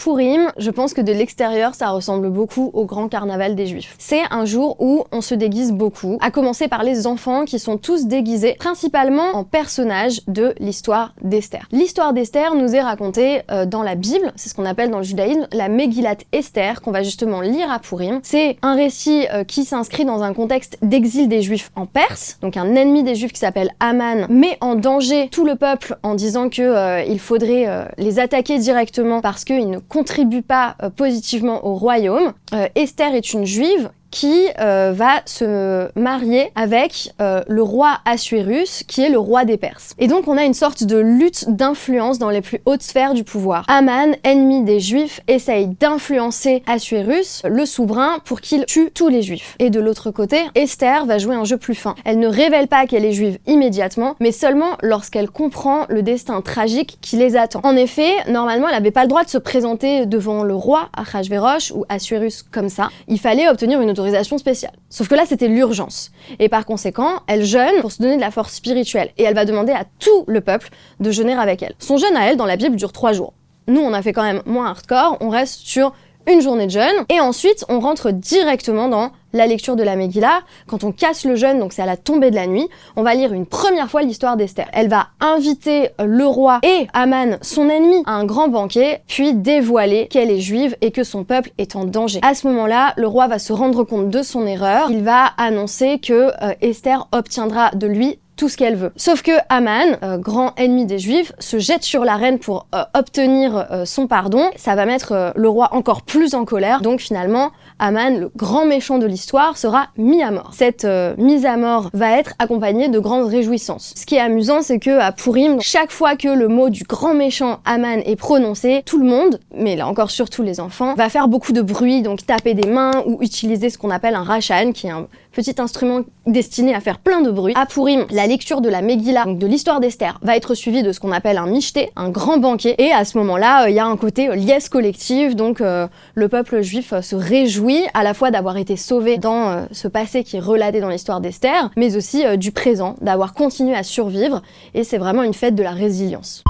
Pourim, je pense que de l'extérieur, ça ressemble beaucoup au grand carnaval des Juifs. C'est un jour où on se déguise beaucoup, à commencer par les enfants qui sont tous déguisés principalement en personnages de l'histoire d'Esther. L'histoire d'Esther nous est racontée dans la Bible, c'est ce qu'on appelle dans le judaïsme la Megillat Esther, qu'on va justement lire à Pourim. C'est un récit qui s'inscrit dans un contexte d'exil des Juifs en Perse, donc un ennemi des Juifs qui s'appelle Aman met en danger tout le peuple en disant que il faudrait les attaquer directement parce qu'ils ne contribuent pas positivement au royaume. Esther est une juive qui va se marier avec le roi Assuérus, qui est le roi des Perses. Et donc on a une sorte de lutte d'influence dans les plus hautes sphères du pouvoir. Aman, ennemi des Juifs, essaye d'influencer Assuérus, le souverain, pour qu'il tue tous les Juifs. Et de l'autre côté, Esther va jouer un jeu plus fin. Elle ne révèle pas qu'elle est juive immédiatement, mais seulement lorsqu'elle comprend le destin tragique qui les attend. En effet, normalement, elle n'avait pas le droit de se présenter devant le roi, Achashvérosh ou Assuérus comme ça. Il fallait obtenir une autorisation spéciale. Sauf que là, c'était l'urgence. Et par conséquent, elle jeûne pour se donner de la force spirituelle. Et elle va demander à tout le peuple de jeûner avec elle. Son jeûne à elle, dans la Bible, dure 3 jours. Nous, on a fait quand même moins hardcore, on reste sur une journée de jeûne, et ensuite, on rentre directement dans la lecture de la Megillah. Quand on casse le jeûne, donc c'est à la tombée de la nuit, on va lire une première fois l'histoire d'Esther. Elle va inviter le roi et Aman, son ennemi, à un grand banquet, puis dévoiler qu'elle est juive et que son peuple est en danger. À ce moment-là, le roi va se rendre compte de son erreur. Il va annoncer que Esther obtiendra de lui tout ce qu'elle veut. Sauf que Aman, grand ennemi des Juifs, se jette sur la reine pour obtenir son pardon. Ça va mettre le roi encore plus en colère. Donc finalement, Aman, le grand méchant de l'histoire, sera mis à mort. Cette mise à mort va être accompagnée de grandes réjouissances. Ce qui est amusant, c'est que à Pourim, chaque fois que le mot du grand méchant Aman est prononcé, tout le monde, mais là encore surtout les enfants, va faire beaucoup de bruit, donc taper des mains ou utiliser ce qu'on appelle un rachan, qui est un petit instrument destiné à faire plein de bruit. À Pourim, la lecture de la Megillah, donc de l'histoire d'Esther, va être suivie de ce qu'on appelle un michté, un grand banquet. Et à ce moment-là, il y a un côté liesse collective, donc le peuple juif se réjouit à la fois d'avoir été sauvé dans ce passé qui est relaté dans l'histoire d'Esther, mais aussi du présent, d'avoir continué à survivre. Et c'est vraiment une fête de la résilience.